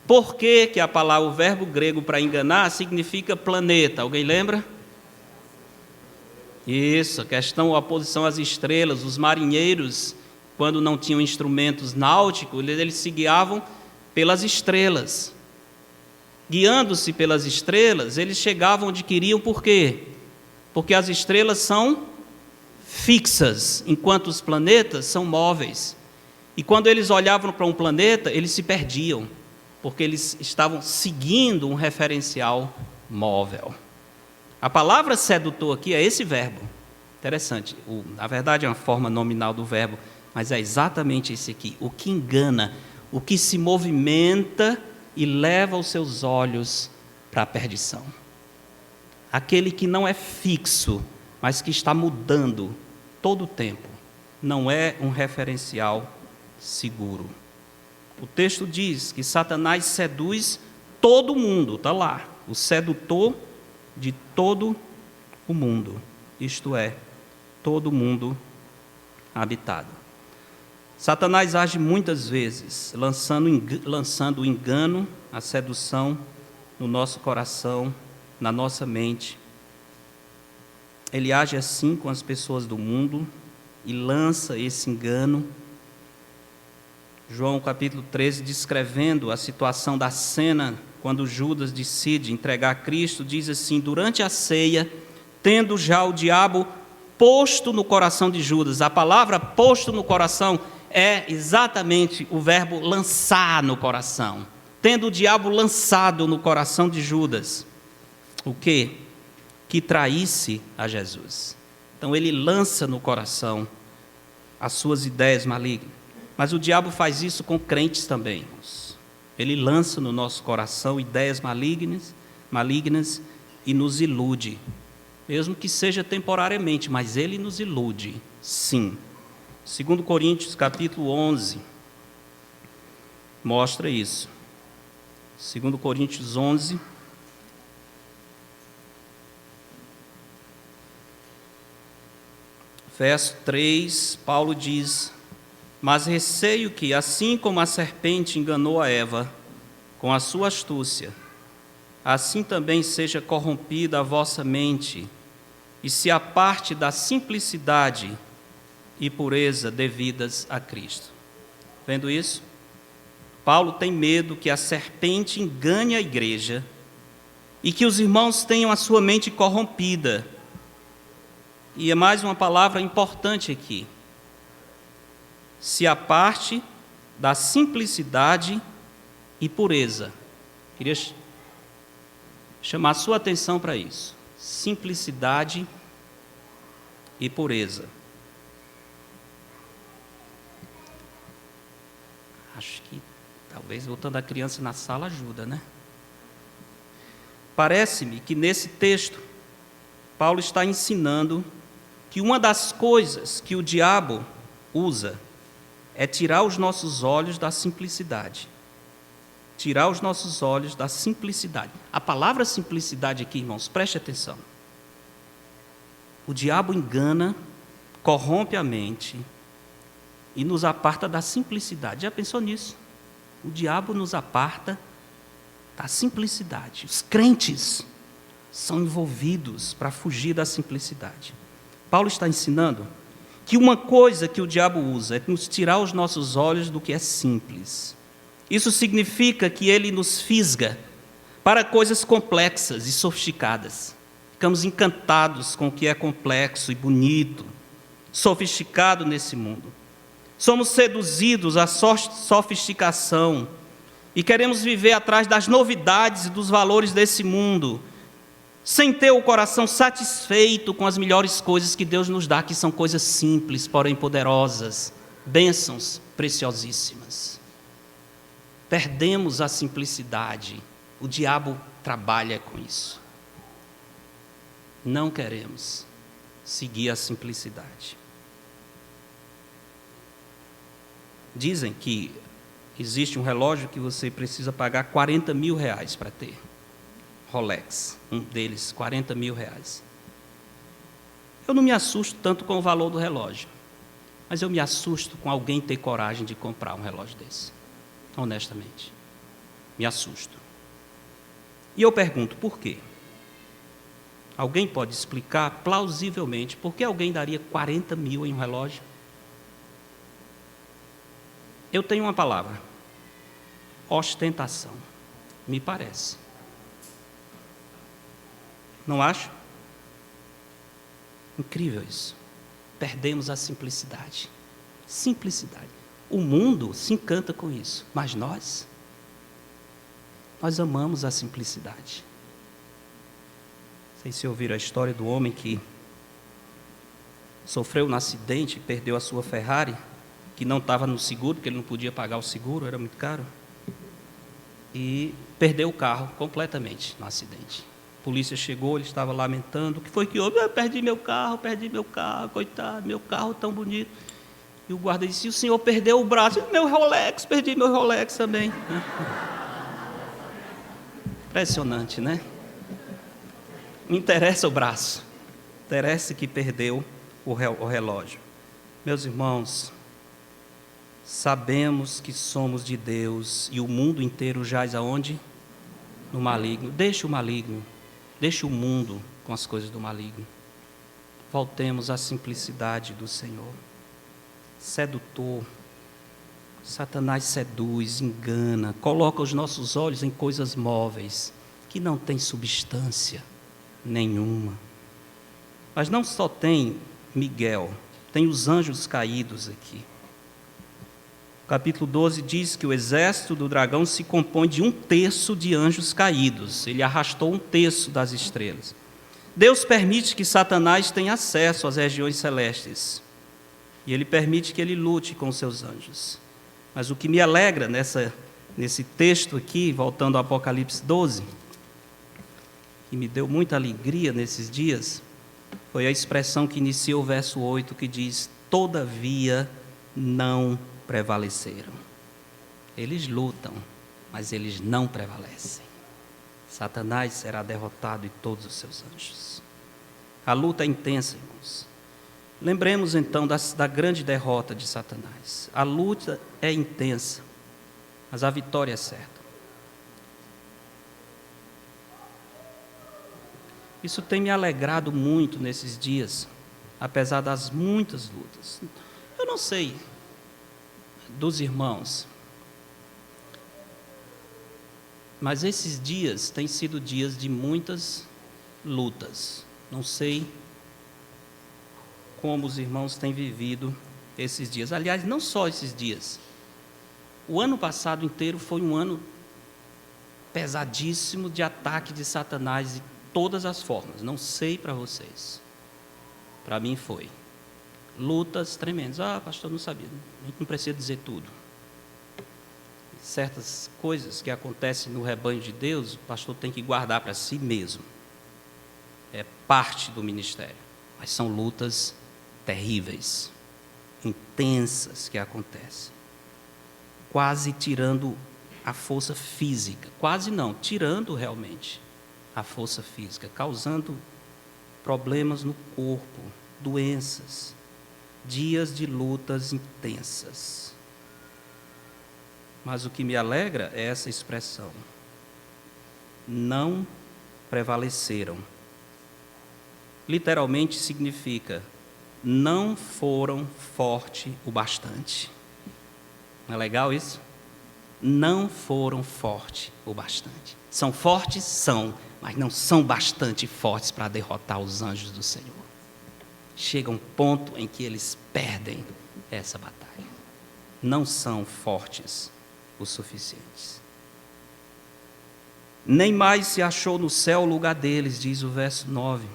Por que que o verbo grego para enganar significa planeta? Alguém lembra? Isso, a questão, a oposição às estrelas. Os marinheiros, quando não tinham instrumentos náuticos, eles se guiavam pelas estrelas. Guiando-se pelas estrelas, eles chegavam onde queriam, por quê? Porque as estrelas são fixas, enquanto os planetas são móveis. E quando eles olhavam para um planeta, eles se perdiam, porque eles estavam seguindo um referencial móvel. A palavra sedutor aqui é esse verbo. Interessante, na verdade é uma forma nominal do verbo, mas é exatamente esse aqui, o que engana, o que se movimenta e leva os seus olhos para a perdição. Aquele que não é fixo, mas que está mudando todo o tempo, não é um referencial seguro. O texto diz que Satanás seduz todo mundo, está lá, o sedutor de todo o mundo, isto é, todo mundo habitado. Satanás age muitas vezes, lançando o engano, a sedução no nosso coração, na nossa mente. Ele age assim com as pessoas do mundo e lança esse engano. João capítulo 13, descrevendo a situação da cena, quando Judas decide entregar Cristo, diz assim: durante a ceia, tendo já o diabo posto no coração de Judas. A palavra posto no coração é exatamente o verbo lançar no coração. Tendo o diabo lançado no coração de Judas. O quê? Que traísse a Jesus. Então ele lança no coração as suas ideias malignas. Mas o diabo faz isso com crentes também, irmãos. Ele lança no nosso coração ideias malignas e nos ilude. Mesmo que seja temporariamente, mas ele nos ilude, sim. 2 Coríntios, capítulo 11, mostra isso. 2 Coríntios 11, verso 3, Paulo diz: mas receio que, assim como a serpente enganou a Eva com a sua astúcia, assim também seja corrompida a vossa mente, e se aparte da simplicidade e pureza devidas a Cristo. Vendo isso? Paulo tem medo que a serpente engane a igreja e que os irmãos tenham a sua mente corrompida. E é mais uma palavra importante aqui. Se aparte da simplicidade e pureza. Queria chamar a sua atenção para isso. Simplicidade e pureza. Acho que talvez voltando a criança na sala ajuda, né? Parece-me que nesse texto, Paulo está ensinando que uma das coisas que o diabo usa é tirar os nossos olhos da simplicidade. Tirar os nossos olhos da simplicidade. A palavra simplicidade aqui, irmãos, preste atenção. O diabo engana, corrompe a mente e nos aparta da simplicidade. Já pensou nisso? O diabo nos aparta da simplicidade. Os crentes são envolvidos para fugir da simplicidade. Paulo está ensinando que uma coisa que o diabo usa é nos tirar os nossos olhos do que é simples. Isso significa que ele nos fisga para coisas complexas e sofisticadas. Ficamos encantados com o que é complexo e bonito, sofisticado nesse mundo. Somos seduzidos à sofisticação e queremos viver atrás das novidades e dos valores desse mundo, sem ter o coração satisfeito com as melhores coisas que Deus nos dá, que são coisas simples, porém poderosas, bênçãos preciosíssimas. Perdemos a simplicidade, o diabo trabalha com isso. Não queremos seguir a simplicidade. Dizem que existe um relógio que você precisa pagar 40 mil reais para ter. Rolex, um deles, 40 mil reais. Eu não me assusto tanto com o valor do relógio, mas eu me assusto com alguém ter coragem de comprar um relógio desse, honestamente. Me assusto. E eu pergunto, por quê? Alguém pode explicar plausivelmente por que alguém daria 40 mil em um relógio? Eu tenho uma palavra: ostentação, me parece. Não acho? Incrível isso. Perdemos a simplicidade. Simplicidade. O mundo se encanta com isso, mas nós amamos a simplicidade. Não sei se ouviram a história do homem que sofreu um acidente, perdeu a sua Ferrari, que não estava no seguro, porque ele não podia pagar o seguro, era muito caro, e perdeu o carro completamente no acidente. A polícia chegou, ele estava lamentando: o que foi que houve? Eu perdi meu carro, coitado, meu carro tão bonito. E o guarda disse: o senhor perdeu o braço. Meu Rolex, perdi meu Rolex também. Impressionante, né? Não interessa o braço, interessa que perdeu o relógio. Meus irmãos, sabemos que somos de Deus e o mundo inteiro jaz aonde? No maligno. Deixe o maligno, deixe o mundo com as coisas do maligno. Voltemos à simplicidade do Senhor. Sedutor, Satanás seduz, engana, coloca os nossos olhos em coisas móveis que não têm substância nenhuma. Mas não só tem Miguel, tem os anjos caídos aqui. O capítulo 12 diz que o exército do dragão se compõe de 1/3 de anjos caídos. Ele arrastou 1/3 das estrelas. Deus permite que Satanás tenha acesso às regiões celestes. E Ele permite que ele lute com os seus anjos. Mas o que me alegra nesse texto aqui, voltando ao Apocalipse 12, que me deu muita alegria nesses dias, foi a expressão que inicia o verso 8, que diz: todavia não prevaleceram. Eles lutam, mas eles não prevalecem. Satanás será derrotado e todos os seus anjos. A luta é intensa, irmãos. Lembremos então da grande derrota de Satanás. A luta é intensa, mas a vitória é certa. Isso tem me alegrado muito nesses dias, apesar das muitas lutas. Eu não sei dos irmãos, mas esses dias têm sido dias de muitas lutas. Não sei como os irmãos têm vivido esses dias. Aliás, não só esses dias. O ano passado inteiro foi um ano pesadíssimo de ataque de Satanás de todas as formas. Não sei para vocês. Para mim foi. Lutas tremendas. Pastor, não sabia. A gente não precisa dizer tudo. Certas coisas que acontecem no rebanho de Deus, o pastor tem que guardar para si mesmo. É parte do ministério. Mas são lutas terríveis, intensas que acontecem. Quase tirando a força física. Quase não, tirando realmente a força física, causando problemas no corpo, doenças, dias de lutas intensas. Mas o que me alegra é essa expressão: não prevaleceram. Literalmente significa, não foram fortes o bastante. Não é legal isso? Não foram fortes o bastante. São fortes? São, mas não são bastante fortes para derrotar os anjos do Senhor. Chega um ponto em que eles perdem essa batalha. Não são fortes o suficientes. Nem mais se achou no céu o lugar deles, diz o verso 9,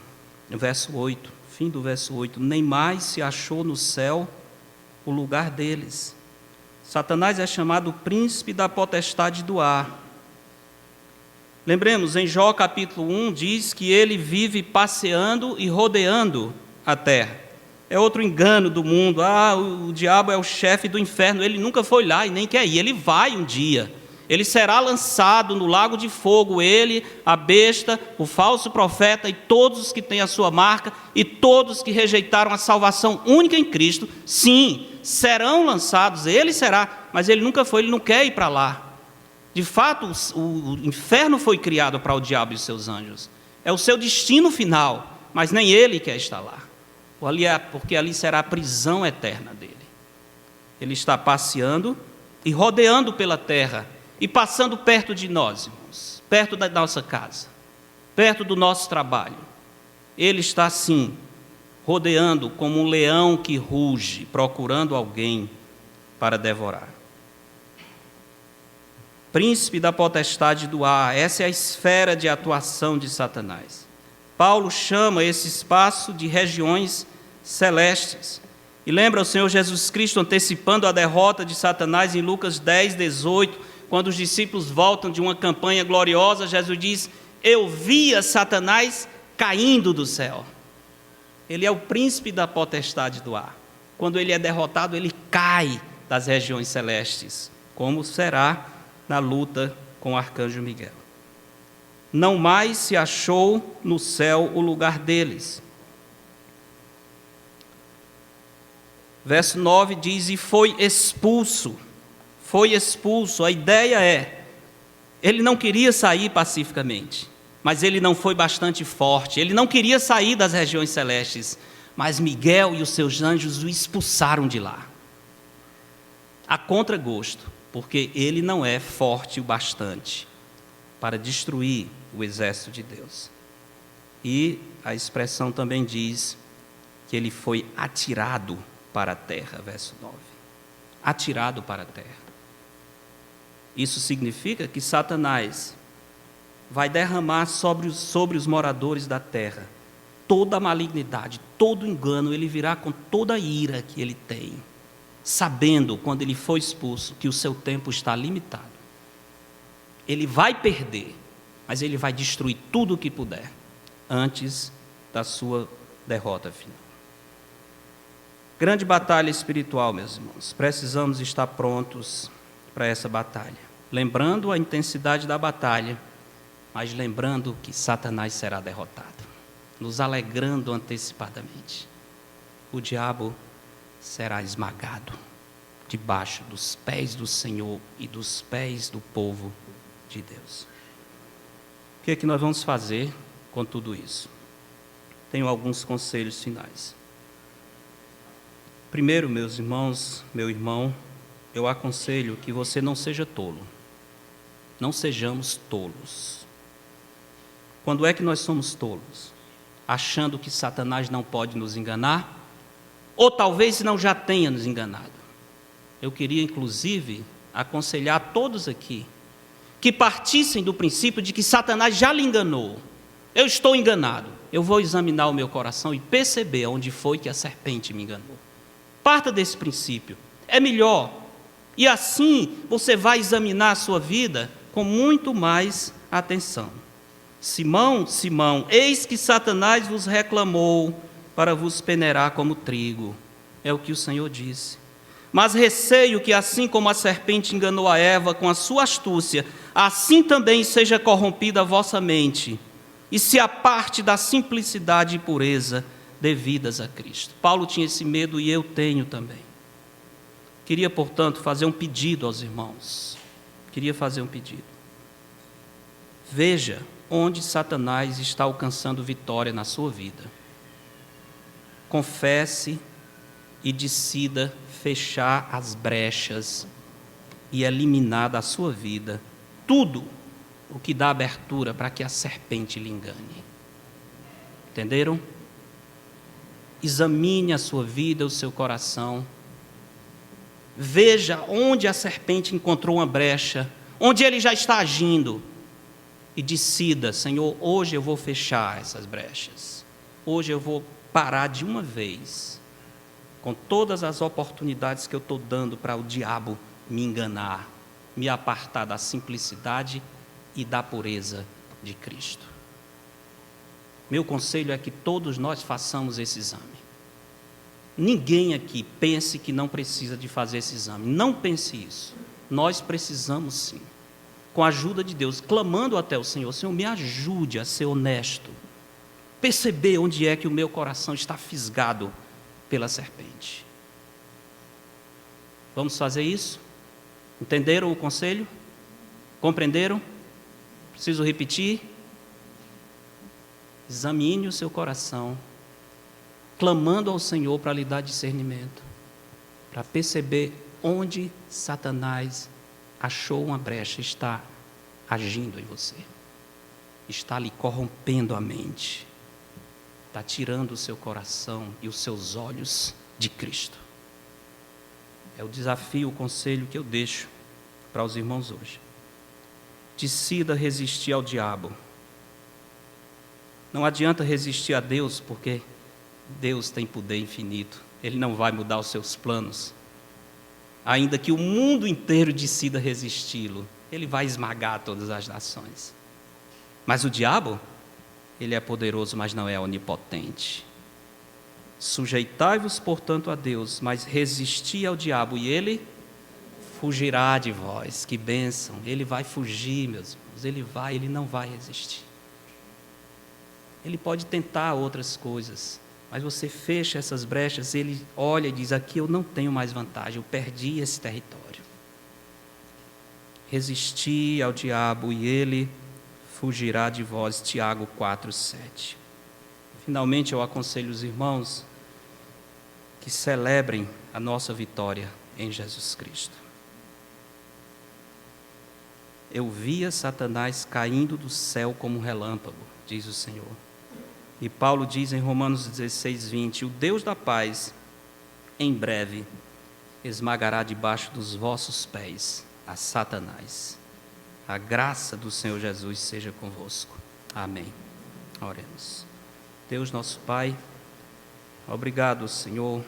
no verso 8, fim do verso 8, nem mais se achou no céu o lugar deles. Satanás é chamado o príncipe da potestade do ar. Lembremos, em Jó capítulo 1, diz que ele vive passeando e rodeando a terra. É outro engano do mundo. O diabo é o chefe do inferno. Ele nunca foi lá e nem quer ir. Ele vai um dia. Ele será lançado no lago de fogo. Ele, a besta, o falso profeta e todos os que têm a sua marca e todos que rejeitaram a salvação única em Cristo, sim, serão lançados. Ele será, mas ele nunca foi, ele não quer ir para lá. De fato, o inferno foi criado para o diabo e os seus anjos. É o seu destino final, mas nem ele quer estar lá. Porque ali será a prisão eterna dele. Ele está passeando e rodeando pela terra e passando perto de nós, irmãos, perto da nossa casa, perto do nosso trabalho. Ele está assim, rodeando como um leão que ruge, procurando alguém para devorar. Príncipe da potestade do ar, essa é a esfera de atuação de Satanás. Paulo chama esse espaço de regiões celestes. E lembra o Senhor Jesus Cristo antecipando a derrota de Satanás em Lucas 10, 18, quando os discípulos voltam de uma campanha gloriosa, Jesus diz: eu via Satanás caindo do céu. Ele é o príncipe da potestade do ar. Quando ele é derrotado, ele cai das regiões celestes, como será na luta com o arcanjo Miguel. Não mais se achou no céu o lugar deles. Verso 9 diz: e foi expulso. Foi expulso. A ideia é, ele não queria sair pacificamente, mas ele não foi bastante forte. Ele não queria sair das regiões celestes, mas Miguel e os seus anjos o expulsaram de lá. A contragosto, porque ele não é forte o bastante para destruir o exército de Deus. E a expressão também diz que ele foi atirado para a terra, verso 9. Atirado para a terra. Isso significa que Satanás vai derramar sobre os moradores da terra toda a malignidade, todo engano. Ele virá com toda a ira que ele tem, sabendo, quando ele foi expulso, que o seu tempo está limitado. Ele vai perder, mas ele vai destruir tudo o que puder, antes da sua derrota final. Grande batalha espiritual, meus irmãos. Precisamos estar prontos para essa batalha. Lembrando a intensidade da batalha, mas lembrando que Satanás será derrotado. Nos alegrando antecipadamente. O diabo será esmagado debaixo dos pés do Senhor e dos pés do povo de Deus. O que é que nós vamos fazer com tudo isso? Tenho alguns conselhos finais. Primeiro, meus irmãos, meu irmão, eu aconselho que você não seja tolo. Não sejamos tolos. Quando é que nós somos tolos? Achando que Satanás não pode nos enganar? Ou talvez não já tenha nos enganado? Eu queria, inclusive, aconselhar a todos aqui que partissem do princípio de que Satanás já lhe enganou. Eu estou enganado. Eu vou examinar o meu coração e perceber onde foi que a serpente me enganou. Parta desse princípio. É melhor. E assim você vai examinar a sua vida com muito mais atenção. Simão, Simão, eis que Satanás vos reclamou para vos peneirar como trigo. É o que o Senhor disse. Mas receio que assim como a serpente enganou a Eva com a sua astúcia, assim também seja corrompida a vossa mente, e se aparte da simplicidade e pureza devidas a Cristo. Paulo tinha esse medo e eu tenho também. Queria, portanto, fazer um pedido aos irmãos. Veja onde Satanás está alcançando vitória na sua vida. Confesse e decida fechar as brechas e eliminar da sua vida tudo o que dá abertura para que a serpente lhe engane. Entenderam? Examine a sua vida, o seu coração. Veja onde a serpente encontrou uma brecha, onde ele já está agindo. E decida, Senhor, hoje eu vou fechar essas brechas. Hoje eu vou parar de uma vez com todas as oportunidades que eu estou dando para o diabo me enganar, me apartar da simplicidade e da pureza de Cristo. Meu conselho é que todos nós façamos esse exame. Ninguém aqui pense que não precisa de fazer esse exame. Não pense isso. Nós precisamos sim. Com a ajuda de Deus, clamando até o Senhor. Senhor, me ajude a ser honesto. Perceber onde é que o meu coração está fisgado pela serpente. Vamos fazer isso? Entenderam o conselho? Compreenderam? Preciso repetir? Examine o seu coração, clamando ao Senhor para lhe dar discernimento, para perceber onde Satanás achou uma brecha, está agindo em você, está lhe corrompendo a mente, está tirando o seu coração e os seus olhos de Cristo. É o desafio, o conselho que eu deixo para os irmãos hoje. Decida resistir ao diabo. Não adianta resistir a Deus, porque Deus tem poder infinito. Ele não vai mudar os seus planos. Ainda que o mundo inteiro decida resisti-lo, ele vai esmagar todas as nações. Mas o diabo, ele é poderoso, mas não é onipotente. Sujeitai-vos, portanto, a Deus, mas resisti ao diabo, e ele fugirá de vós. Que bênção! Ele vai fugir, meus irmãos. Ele não vai resistir. Ele pode tentar outras coisas, mas você fecha essas brechas, ele olha e diz, aqui eu não tenho mais vantagem, eu perdi esse território. Resisti ao diabo e ele fugirá de vós. Tiago 4:7. Finalmente eu aconselho os irmãos que celebrem a nossa vitória em Jesus Cristo. Eu via Satanás caindo do céu como um relâmpago, diz o Senhor. E Paulo diz em Romanos 16:20, o Deus da paz, em breve, esmagará debaixo dos vossos pés a Satanás. A graça do Senhor Jesus seja convosco. Amém. Oremos. Deus nosso Pai, obrigado, Senhor,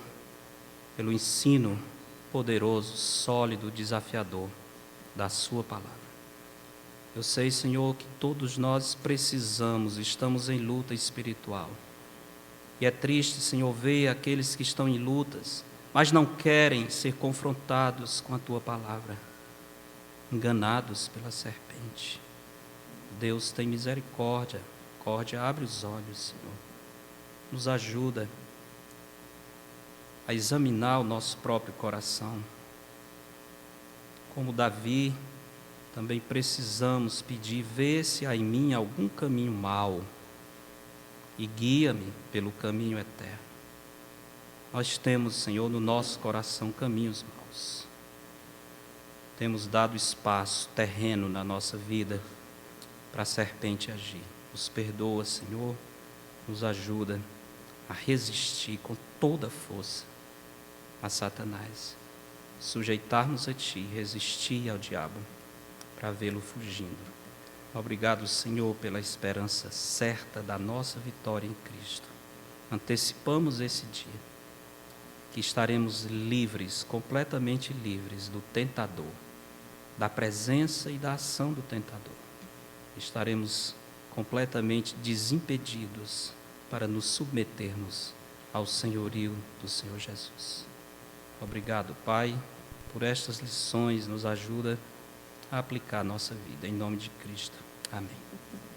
pelo ensino poderoso, sólido, desafiador da sua palavra. Eu sei, Senhor, que todos nós precisamos, estamos em luta espiritual. E é triste, Senhor, ver aqueles que estão em lutas, mas não querem ser confrontados com a Tua palavra, enganados pela serpente. Deus, tem misericórdia, abre os olhos, Senhor. Nos ajuda a examinar o nosso próprio coração. Como Davi, também precisamos pedir: vê se há em mim algum caminho mau e guia-me pelo caminho eterno. Nós temos, Senhor, no nosso coração caminhos maus. Temos dado espaço, terreno na nossa vida para a serpente agir. Nos perdoa, Senhor, nos ajuda a resistir com toda a força a Satanás, sujeitar-nos a Ti, resistir ao diabo, para vê-lo fugindo. Obrigado, Senhor, pela esperança certa da nossa vitória em Cristo. Antecipamos esse dia, que estaremos livres, completamente livres do tentador, da presença e da ação do tentador. Estaremos completamente desimpedidos para nos submetermos ao senhorio do Senhor Jesus. Obrigado, Pai, por estas lições. Nos ajuda a aplicar a nossa vida. Em nome de Cristo. Amém.